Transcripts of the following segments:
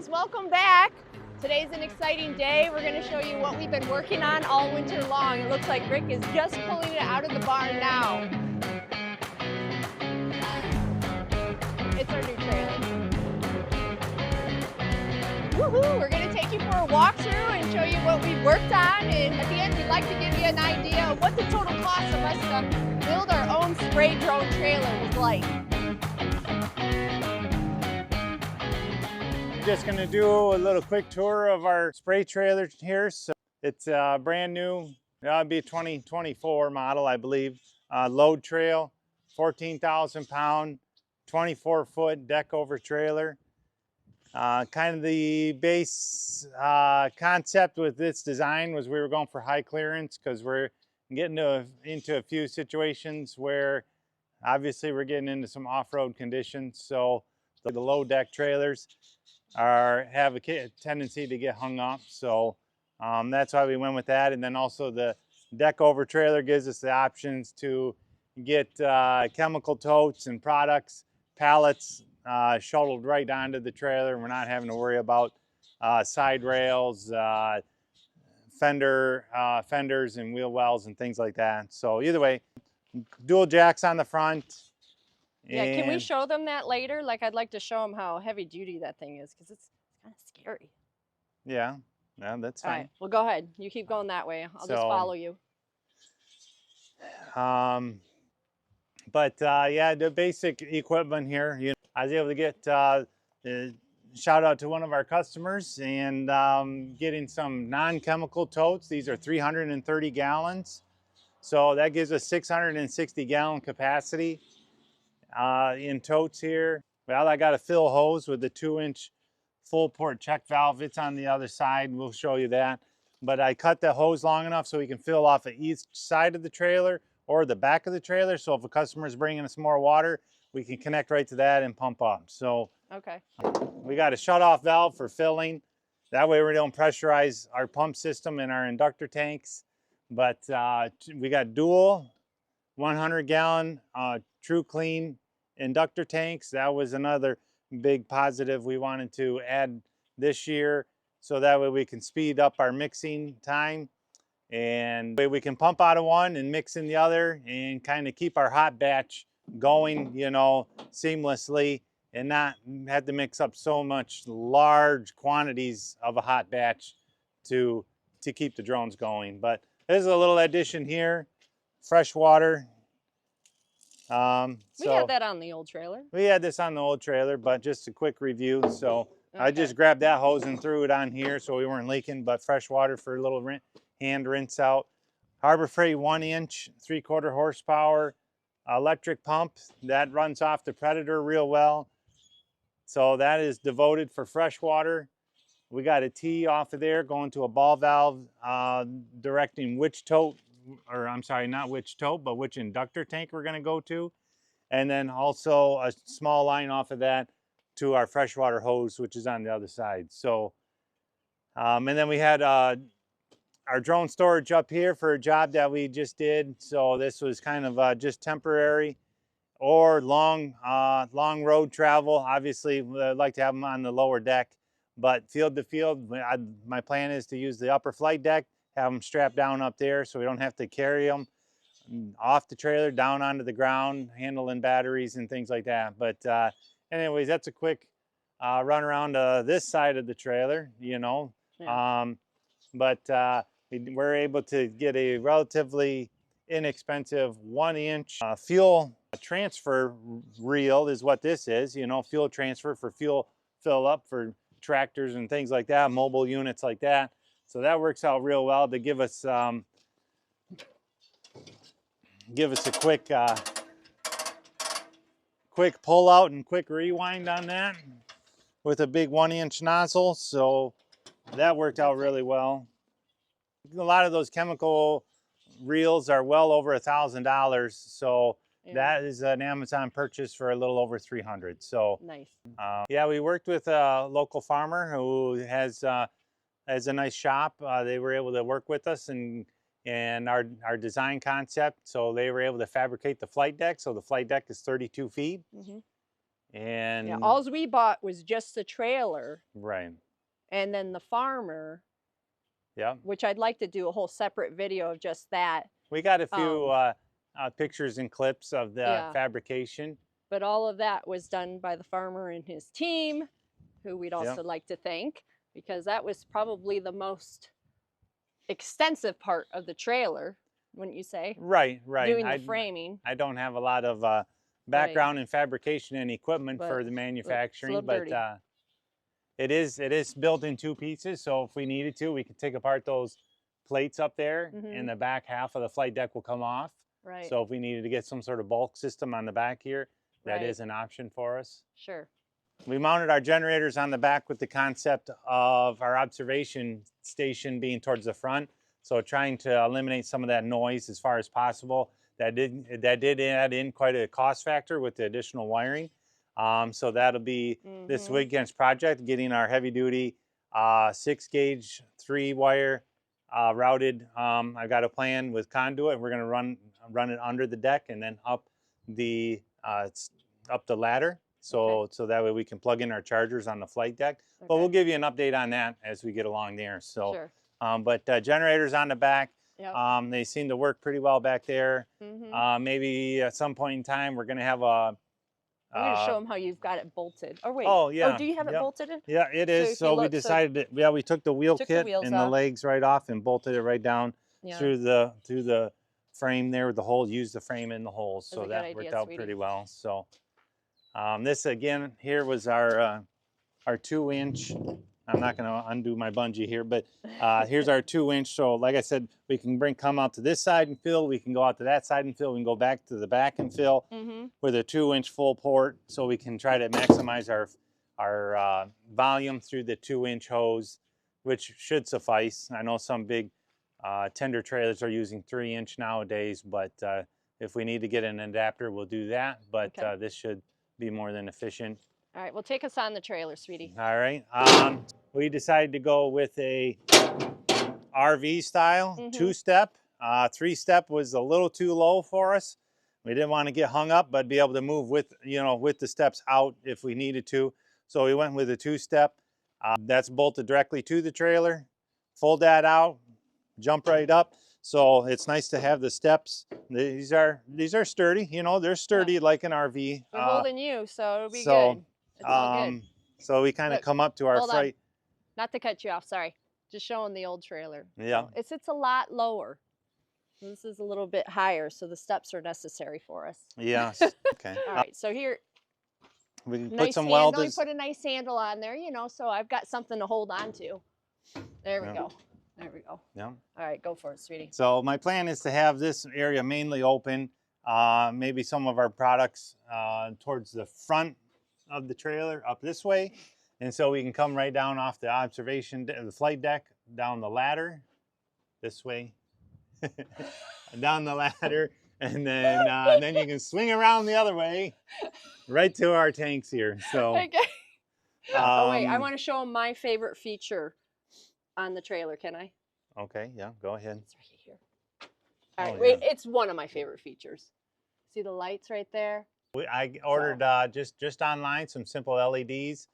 guys, welcome back. Today's an exciting day. We're going to show you what we've been working on all winter long. It looks like Rick is just pulling it out of the barn now. It's our new trailer. Woohoo! We're going to take you for a walkthrough and show you what we've worked on, and at the end we'd like to give you an idea of what the total cost of us to build our own spray drone trailer was like. Just going to do a little quick tour of our spray trailer here. So it's brand new. That'll be a 2024 model, I believe. Load trail, 14,000 pound, 24-foot deck over trailer. Kind of the base concept with this design was we were going for high clearance because we're getting into a few situations where obviously we're getting into some off-road conditions. So the low deck trailers have a tendency to get hung up, so that's why we went with that. And then also the deck over trailer gives us the options to get chemical totes and products, pallets shuttled right onto the trailer. We're not having to worry about side rails, fenders and wheel wells and things like that. So either way, dual jacks on the front. Yeah, can we show them that later? Like, I'd like to show them how heavy duty that thing is, because it's kind of scary. Yeah, that's fine. All right, well, go ahead. You keep going that way. I'll just follow you. Yeah, the basic equipment here, I was able to get shout out to one of our customers and getting some non-chemical totes. These are 330 gallons. So that gives us 660 gallon capacity. In totes here. Well, I got a fill hose with the 2-inch full port check valve. It's on the other side. We'll show you that. But I cut the hose long enough so we can fill off of each side of the trailer or the back of the trailer. So if a customer is bringing us more water, we can connect right to that and pump up. So okay, we got a shut-off valve for filling. That way we don't pressurize our pump system and our inductor tanks. But we got dual 100-gallon True Clean inductor tanks. That was another big positive we wanted to add this year, so that way we can speed up our mixing time, and we can pump out of one and mix in the other and kind of keep our hot batch going, seamlessly, and not have to mix up so much large quantities of a hot batch to keep the drones going. But there's a little addition here, fresh water. We had that on the old trailer. We had this on the old trailer, but just a quick review. So okay. I just grabbed that hose and threw it on here so we weren't leaking, but fresh water for a little hand rinse out. Harbor Freight 1-inch, 3/4 horsepower electric pump that runs off the Predator real well. So that is devoted for fresh water. We got a T off of there going to a ball valve directing which tote, or I'm sorry, not which tote, but which inductor tank we're going to go to. And then also a small line off of that to our freshwater hose, which is on the other side. So, and then we had our drone storage up here for a job that we just did. So this was kind of just temporary or long road travel. Obviously, I'd like to have them on the lower deck, but field to field, my plan is to use the upper flight deck, have them strapped down up there so we don't have to carry them off the trailer down onto the ground, handling batteries and things like that. But anyways, that's a quick run around this side of the trailer, Yeah. We're able to get a relatively inexpensive 1-inch fuel transfer reel is what this is, fuel transfer for fuel fill up for tractors and things like that, mobile units like that. So that works out real well to give us a quick pull out and quick rewind on that with a big 1-inch nozzle. So that worked out really well. A lot of those chemical reels are well over $1,000. So yeah, that is an Amazon purchase for a little over $300. So nice. Yeah, we worked with a local farmer who has a nice shop. They were able to work with us and our design concept. So they were able to fabricate the flight deck. So the flight deck is 32 feet. Mm-hmm. And Yeah, all we bought was just the trailer, right. and then the farmer, Yeah. which I'd like to do a whole separate video of just that. We got a few pictures and clips of the Yeah. fabrication. But all of that was done by the farmer and his team, who we'd also Yep. like to thank, because that was probably the most extensive part of the trailer, wouldn't you say? Right, right. Doing the framing. I don't have a lot of background in fabrication and equipment But for the it's a manufacturing, little but dirty. it is built in 2 pieces. So if we needed to, we could take apart those plates up there, and the back half of the flight deck will come off. Right. So if we needed to get some sort of bulk system on the back here, that Right. is an option for us. Sure. We mounted our generators on the back with the concept of our observation station being towards the front. So trying to eliminate some of that noise as far as possible. That did add in quite a cost factor with the additional wiring. So that'll be this weekend's project, getting our heavy duty 6-gauge 3-wire routed. I got a plan with conduit. We're gonna run it under the deck and then up the ladder. So that way we can plug in our chargers on the flight deck. But we'll give you an update on that as we get along there. So, Sure. But generators on the back, Yep. they seem to work pretty well back there. Maybe at some point in time we're going to have a. I'm going to show them how you've got it bolted. Oh wait. Oh yeah. Oh, do you have it bolted in? Yeah, it is. if So you we look- decided that, yeah, we took the wheel Took the kit wheels and the off. legs right off and bolted it right down Yeah. through the frame there with the hole. Used the frame in the holes, That's a so good that idea, worked out sweetie. pretty well. So this again here was our 2-inch. I'm not going to undo my bungee here, but here's our 2-inch. So like I said, we can come out to this side and fill. We can go out to that side and fill. We can go back to the back and fill with a 2-inch full port. So we can try to maximize our volume through the 2-inch hose, which should suffice. I know some big tender trailers are using 3-inch nowadays, but if we need to get an adapter, we'll do that. But this should be more than efficient. All right. Well, take us on the trailer, sweetie. All right. We decided to go with a RV style 2-step. 3-step was a little too low for us. We didn't want to get hung up, but be able to move with the steps out if we needed to. So we went with a 2-step. That's bolted directly to the trailer. Fold that out, jump right up. So it's nice to have the steps. These are sturdy. They're sturdy like an RV. We're holding you, so it'll be good. It's all good. So we kind of come up to our hold on. flight. Not to cut you off, sorry. Just showing the old trailer. Yeah. So it's a lot lower. This is a little bit higher, so the steps are necessary for us. Yes. Okay. All right, so here, We can nice put some handle. welders. You put a nice handle on there, so I've got something to hold on to. There we go. There we go. Yeah. All right, go for it, sweetie. So my plan is to have this area mainly open. Maybe some of our products towards the front of the trailer up this way. And so we can come right down off the the flight deck, down the ladder this way, down the ladder, and then you can swing around the other way, right to our tanks here. So. Okay. Oh wait, I want to show them my favorite feature on the trailer. Can I? Okay. Yeah. Go ahead. It's right here. All right. Oh, Wait, yeah. it's one of my favorite features. See the lights right there? I ordered just online some simple LEDs.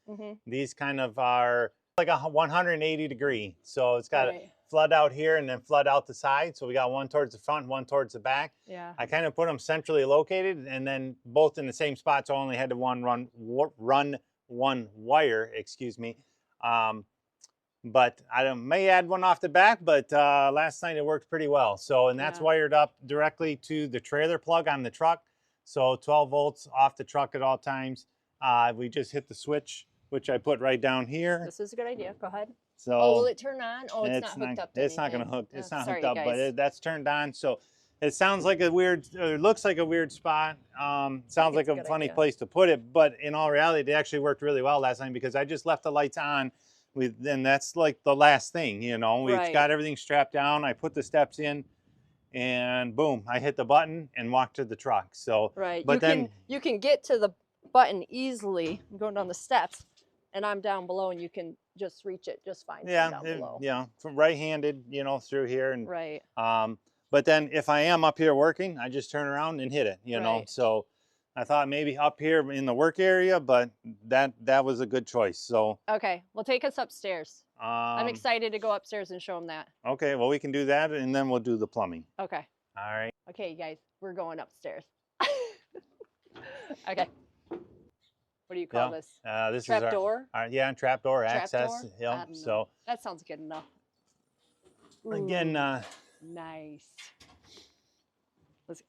These kind of are like a 180 degree. So it's got a flood out here and then flood out the side. So we got one towards the front, one towards the back. Yeah. I kind of put them centrally located and then both in the same spot. So I only had to run one wire, excuse me. But I may add one off the back, but last night it worked pretty well. So, and that's wired up directly to the trailer plug on the truck. So 12 volts off the truck at all times. We just hit the switch, which I put right down here. This is a good idea. Go ahead. So oh, will it turn on? Oh, it's not hooked up to It's not going to hook. Oh, It's not sorry, hooked up, guys. but that's turned on. So it sounds like a weird, it looks like a weird spot. Sounds like a funny place to put it, but in all reality, it actually worked really well last night because I just left the lights on. Then that's like the last thing, We've got everything strapped down. I put the steps in, and boom, I hit the button and walked to the truck. So but you can get to the button easily going down the steps, and I'm down below, and you can just reach it just fine. Down below. Yeah, from right-handed, through here and right. But then if I am up here working, I just turn around and hit it, So I thought maybe up here in the work area, but that was a good choice. So Okay, well, take us upstairs. I'm um, excited to go upstairs and show them that. okay, well we can do that, and then we'll do the plumbing. Okay. All right. Okay, guys, we're going upstairs. Okay. What do you call this? This Trap is door? yeah, trapdoor Trap access. door? I Yep. don't So know. That sounds good enough. again, Ooh, nice. Let's.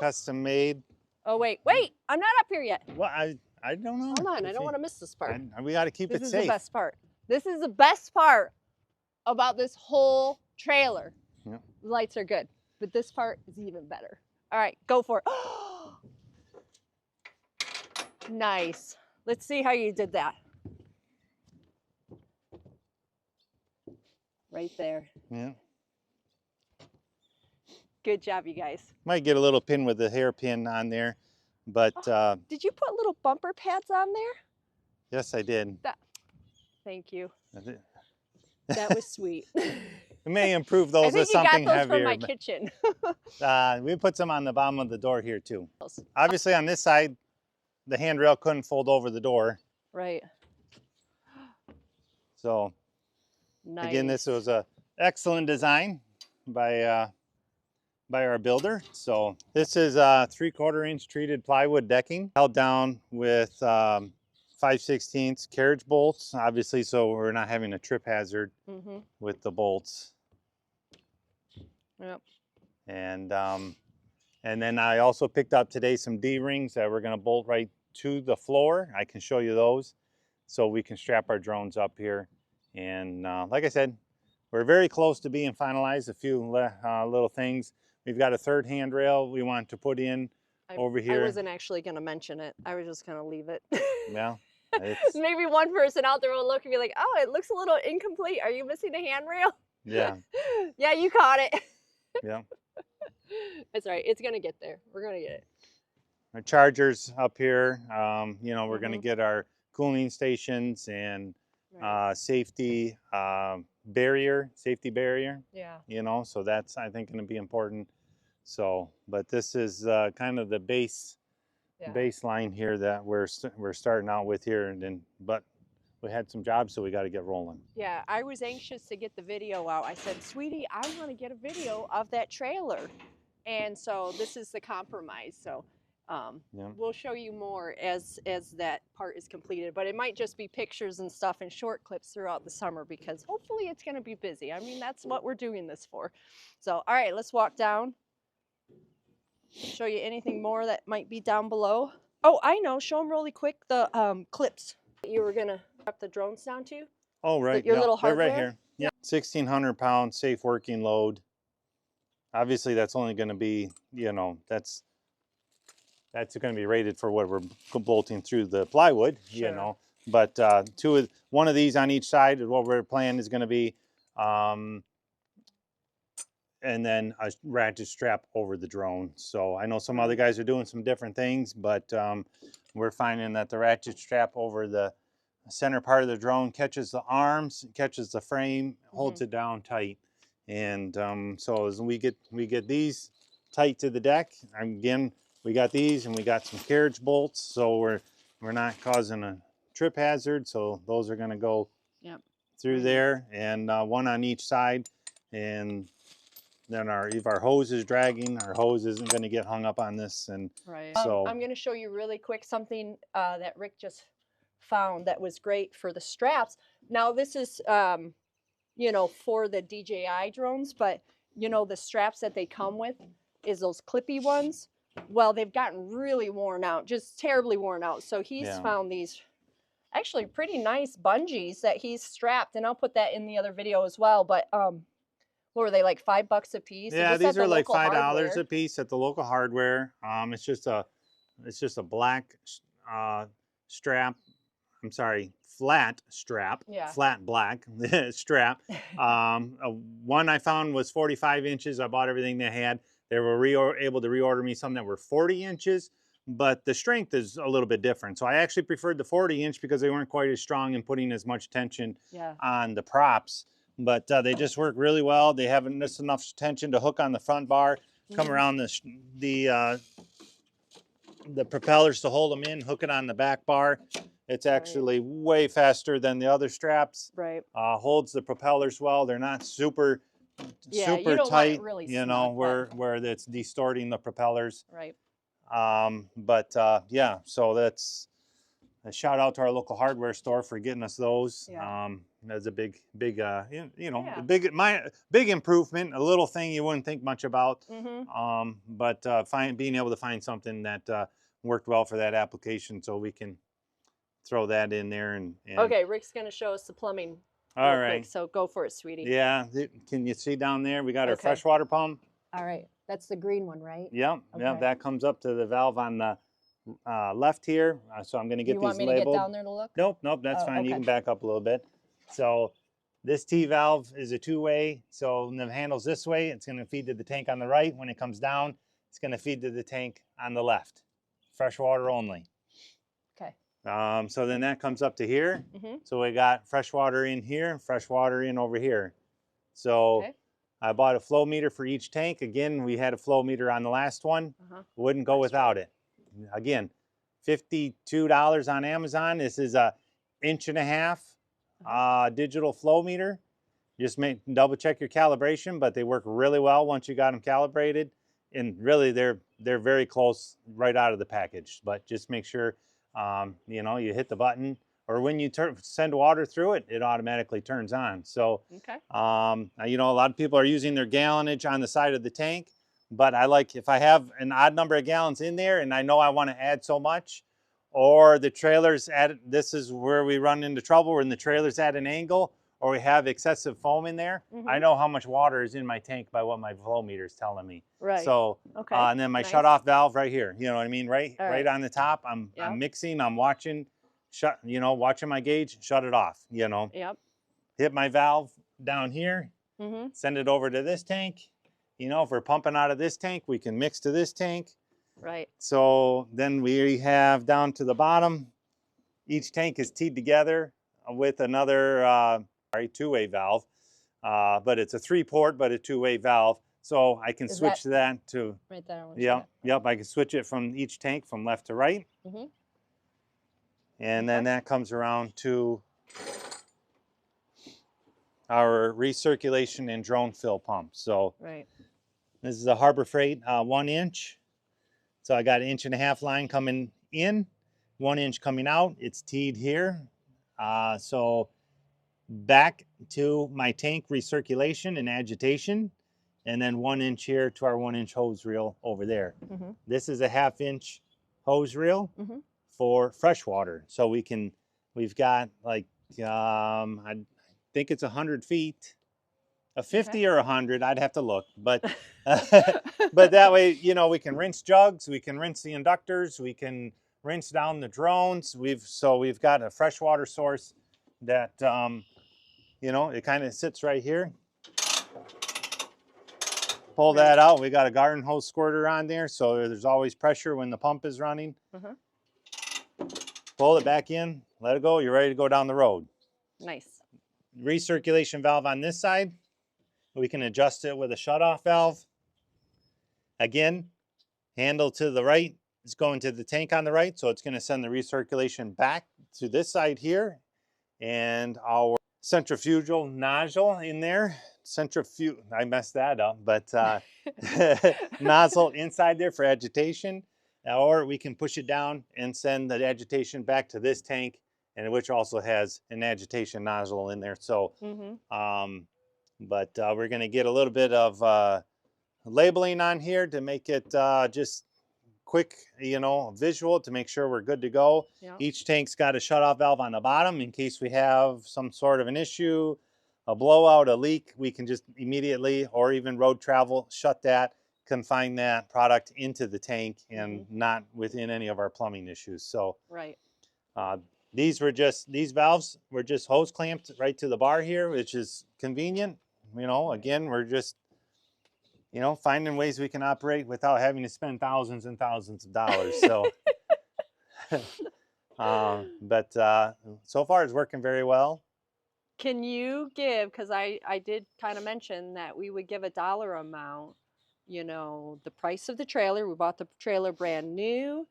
custom made. Oh wait, I'm not up here yet. Well, I don't know. Hold on, I don't want to miss this part. We got to keep This it is safe. the best part. This is the best part about this whole trailer. Yep. The lights are good, but this part is even better. All right, go for it. Nice. Let's see how you did that. Right there. Yeah. Good job, you guys. Might get a little pin with the hairpin on there, but Did you put little bumper pads on there? yes, I did. Thank you. It That was sweet. may improve those I with think you something got those heavier. from my but, kitchen. we put some on the bottom of the door here too. Obviously, on this side, the handrail couldn't fold over the door. Right. So Nice. again, this was a excellent design by our builder. So this is 3/4 inch treated plywood decking held down with 5/16 carriage bolts, obviously, so we're not having a trip hazard with the bolts. Yep. And then I also picked up today some D-rings that we're going to bolt right to the floor. I can show you those so we can strap our drones up here. And like I said, we're very close to being finalized. A few little things. We've got a third handrail we want to put in over here. I wasn't actually going to mention it. I was just going to leave it. Yeah. Maybe one person out there will look and be like, oh, it looks a little incomplete. Are you missing a handrail? Yeah. Yeah, you caught it. Yeah. It's all right. It's going to get there. We're going to get it. Our chargers up here. You know, we're going to get our cooling stations and safety barrier. Yeah. You know, so that's, I think, going to be important. So, but this is kind of the baseline here that we're starting out with here, and then but we had some jobs, so we got to get rolling. Yeah, I was anxious to get the video out. I said, sweetie, I want to get a video of that trailer. And so this is the compromise. So we'll show you more as that part is completed. But it might just be pictures and stuff and short clips throughout the summer because hopefully it's going to be busy. I mean, that's what we're doing this for. So, all right, let's walk down. Show you anything more that might be down below. Oh, I know. Show them really quick the clips you were going to strap the drones down to. Oh, right. Your little hardware? They're right here. Yeah. 1,600-pound safe working load. Obviously, that's only going to be, you know, that's going to be rated for what we're bolting through the plywood, you know. But one of these on each side is what we're planning is going to be, and then a ratchet strap over the drone. So I know some other guys are doing some different things, but we're finding that the ratchet strap over the center part of the drone catches the arms, catches the frame, holds it down tight. And so as we get these tight to the deck, again, we got these and we got some carriage bolts, so we're not causing a trip hazard. So those are going to go through there, and one on each side. And then if our hose is dragging, our hose isn't going to get hung up on this. And so I'm going to show you really quick something that Rick just found that was great for the straps. Now this is you know, for the DJI drones, but you know, the straps that they come with is those clippy ones. Well, they've gotten really worn out, just terribly worn out. So he's found these actually pretty nice bungees that he's strapped, and I'll put that in the other video as well. But what were they, like $5 a piece? Yeah, these are like $5 a piece at the local hardware. It's just a black strap. I'm sorry, flat strap, flat black strap. One I found was 45 inches. I bought everything they had. They were able to reorder me some that were 40 inches, but the strength is a little bit different. So I actually preferred the 40-inch because they weren't quite as strong in putting as much tension on the props. But they just work really well. They have just enough tension to hook on the front bar. come around the propellers to hold them in, hook it on the back bar. It's actually way faster than the other straps. Right. Holds the propellers well. They're not super You super don't want it tight, really you know, snug, where it's distorting the propellers. Right. Yeah, so that's a shout out to our local hardware store for getting us those. Yeah. That's a big you know, Yeah. big improvement, a little thing you wouldn't think much about. Mm-hmm. Being able to find something that worked well for that application, so we can throw that in there and Okay, Rick's going to show us the plumbing all real right. quick, so go for it, sweetie. Yeah, can you see down there? We got our Okay. freshwater pump. All right, that's the green one, right? Yep, Okay. that comes up to the valve on the left here. So I'm going to get You these want me to labeled. get down there to look? Nope, that's Oh, fine. You okay. can back up a little bit. So this T valve is a two-way. So when the handle's this way, it's going to feed to the tank on the right. When it comes down, it's going to feed to the tank on the left. Freshwater only. Okay. So then that comes up to here. Mm-hmm. So we got freshwater in here, freshwater in over here. So Okay. I bought a flow meter for each tank. Again, we had a flow meter on the last one. Wouldn't go without it. Again, $52 on Amazon. This is a 1.5 inch digital flow meter. Just double check your calibration, but they work really well once you got them calibrated. And really, they're very close right out of the package. But just make sure you know, you hit the button, or when you send water through it, it automatically turns on. So, Okay. you know, a lot of people are using their gallonage on the side of the tank, but I like, if I have an odd number of gallons in there and I know I want to add so much, or the trailer's this is where we run into trouble, when the trailer's at an angle, or we have excessive foam in there, I know how much water is in my tank by what my flow meter is telling me. Right. So, okay. And then my shutoff valve right here, you know what I mean? Right on the top, I'm mixing, I'm watching, watching my gauge, shut it off, you know. Yep. Hit my valve down here, send it over to this tank. You know, if we're pumping out of this tank, we can mix to this tank. Right. So then we have down to the bottom, each tank is teed together with another two-way valve, but it's a 3-port, but a 2-way valve. So I can switch that to right there. Yep. I can switch it from each tank from left to right, and then that comes around to our recirculation and drone fill pump. So this is a Harbor Freight 1 inch. So I got an 1.5 inch line coming in, 1 inch coming out. It's teed here. So back to my tank recirculation and agitation, and then 1 inch here to our 1 inch hose reel over there. This is a 1/2 inch hose reel for freshwater. So we've got like, I think it's 100 feet, a 50 or 100, I'd have to look, but but that way, you know, we can rinse jugs, we can rinse the inductors, we can rinse down the drones. We've got a freshwater source that you know, it kind of sits right here. Pull that out. We got a garden hose squirter on there, so there's always pressure when the pump is running. Pull it back in, let it go, you're ready to go down the road. Nice. Recirculation valve on this side, we can adjust it with a shutoff valve. Again, handle to the right is going to the tank on the right, so it's going to send the recirculation back to this side here, and our centrifugal nozzle in there. I messed that up, but nozzle inside there for agitation, or we can push it down and send the agitation back to this tank, and which also has an agitation nozzle in there. So, but we're going to get a little bit of labeling on here to make it just quick, you know, visual, to make sure we're good to go. Each tank's got a shutoff valve on the bottom in case we have some sort of an issue, a blowout, a leak. We can just immediately, or even road travel, shut that, confine that product into the tank, and not within any of our plumbing issues. So these valves were just hose clamped right to the bar here, which is convenient. You know, again, we're just, you know, finding ways we can operate without having to spend thousands and thousands of dollars. So, but so far it's working very well. Can you give, because I did kind of mention that we would give a dollar amount you know, the price of the trailer. We bought the trailer brand new.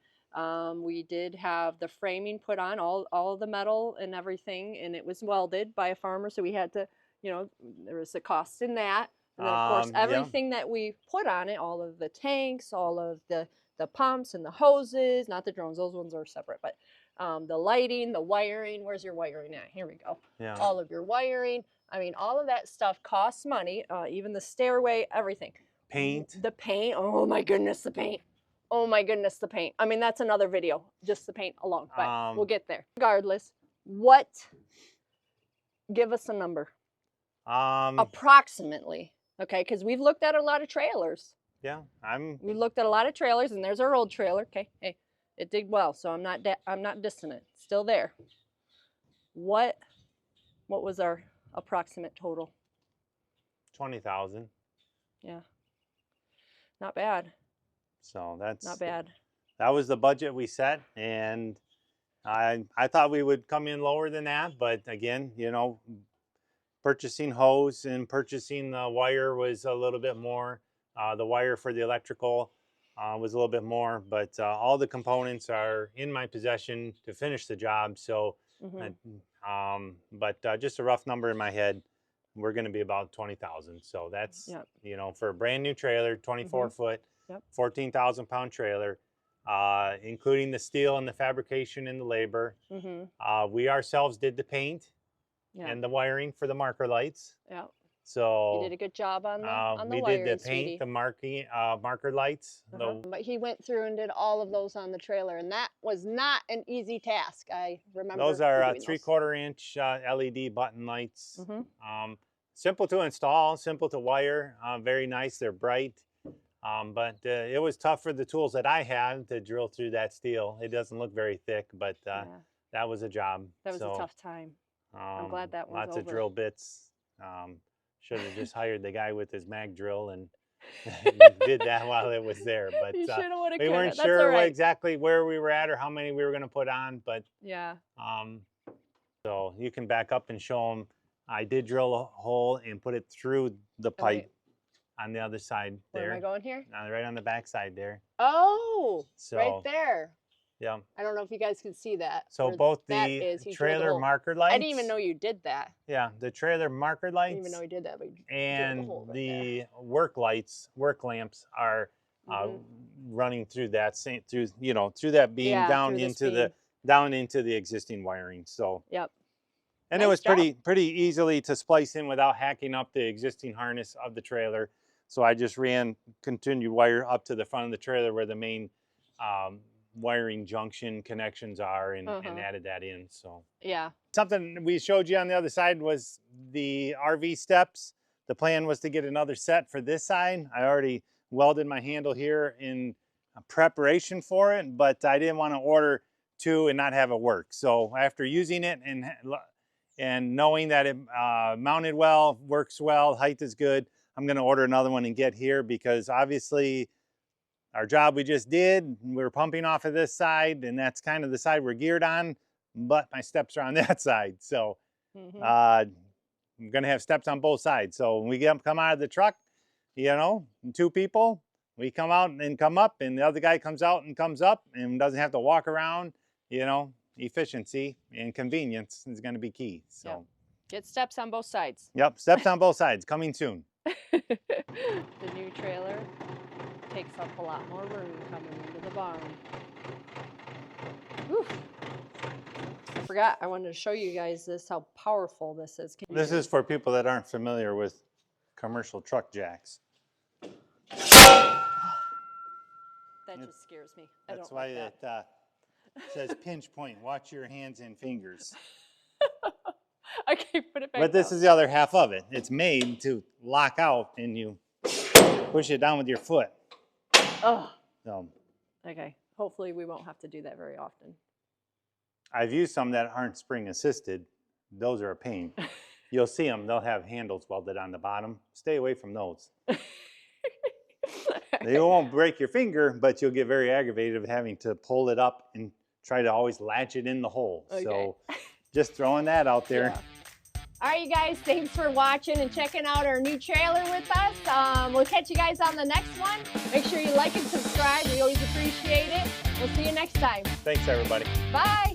We did have the framing put on, all the metal and everything, and it was welded by a farmer, so we had to, you know, there was a cost in that. And then of course everything that we put on it, all of the tanks, all of the pumps and the hoses, not the drones, those ones are separate, but the lighting, the wiring, where's your wiring at? Here we go. Yeah. All of your wiring. I mean, all of that stuff costs money, even the stairway, everything. Paint. The paint, oh my goodness, the paint. Oh my goodness, the paint. I mean, that's another video, just the paint alone, but we'll get there. Regardless, give us a number. Approximately, okay, because we've looked at a lot of trailers. Yeah, we looked at a lot of trailers, and there's our old trailer. Okay, hey, it did well, so I'm not dissing it. Still there. What was our approximate total? 20,000. Yeah, not bad. So that's not bad. That was the budget we set, and I thought we would come in lower than that, but again, you know, purchasing hose and purchasing the wire was a little bit more. The wire for the electrical was a little bit more, but all the components are in my possession to finish the job. So, just a rough number in my head, we're going to be about 20,000. So that's, you know, for a brand new trailer, 24 foot, 14,000 pound trailer, including the steel and the fabrication and the labor. We ourselves did the paint and the wiring for the marker lights. Yeah. So you did a good job on the we wiring, did the paint, sweetie. the marker lights. But he went through and did all of those on the trailer, and that was not an easy task. I remember. Those are 3/4 inch LED button lights. Simple to install, simple to wire, very nice. They're bright. But it was tough for the tools that I had to drill through that steel. It doesn't look very thick, but that was a job. That was a tough time. I'm glad that one's lots over. of drill bits. Should have just hired the guy with his mag drill and did that while it was there. But we weren't sure exactly where we were at or how many we were going to put on. But so you can back up and show them. I did drill a hole and put it through the pipe. On the other side there. Where am I going here? Right on the back side there. Oh, so, right there. Yeah. I don't know if you guys can see that. So both the trailer marker lights. I didn't even know you did that. Yeah, the trailer marker lights. I didn't even know you did that. But and the work lights, work lamps are running through that through that beam down into the existing wiring. So. Yep. And it was pretty easily to splice in without hacking up the existing harness of the trailer. So I just ran continued wire up to the front of the trailer where the main wiring junction connections are and added that in. So something we showed you on the other side was the RV steps. The plan was to get another set for this side. I already welded my handle here in preparation for it, but I didn't want to order two and not have it work. So after using it and knowing that it mounted well, works well, height is good, I'm going to order another one and get here, because obviously our job we just did, we're pumping off of this side, and that's kind of the side we're geared on, but my steps are on that side. So I'm going to have steps on both sides. So when we come out of the truck, you know, 2 people, we come out and come up, and the other guy comes out and comes up and doesn't have to walk around. You know, efficiency and convenience is going to be key. So get steps on both sides. Yep, steps on both sides, coming soon. The new trailer takes up a lot more room coming into the barn. Whew. I forgot, I wanted to show you guys this, how powerful this is. This is for people that aren't familiar with commercial truck jacks. That just scares me. That's why it says pinch point. Watch your hands and fingers. Okay, put it back But this is the other half of it. It's made to lock out, and you push it down with your foot. Oh. So. Okay. Hopefully we won't have to do that very often. I've used some that aren't spring assisted. Those are a pain. You'll see them. They'll have handles welded on the bottom. Stay away from those. They won't break your finger, but you'll get very aggravated of having to pull it up and try to always latch it in the hole. Okay. So just throwing that out there. All right, you guys, thanks for watching and checking out our new trailer with us. We'll catch you guys on the next one. Make sure you like and subscribe. We always appreciate it. We'll see you next time. Thanks, everybody. Bye.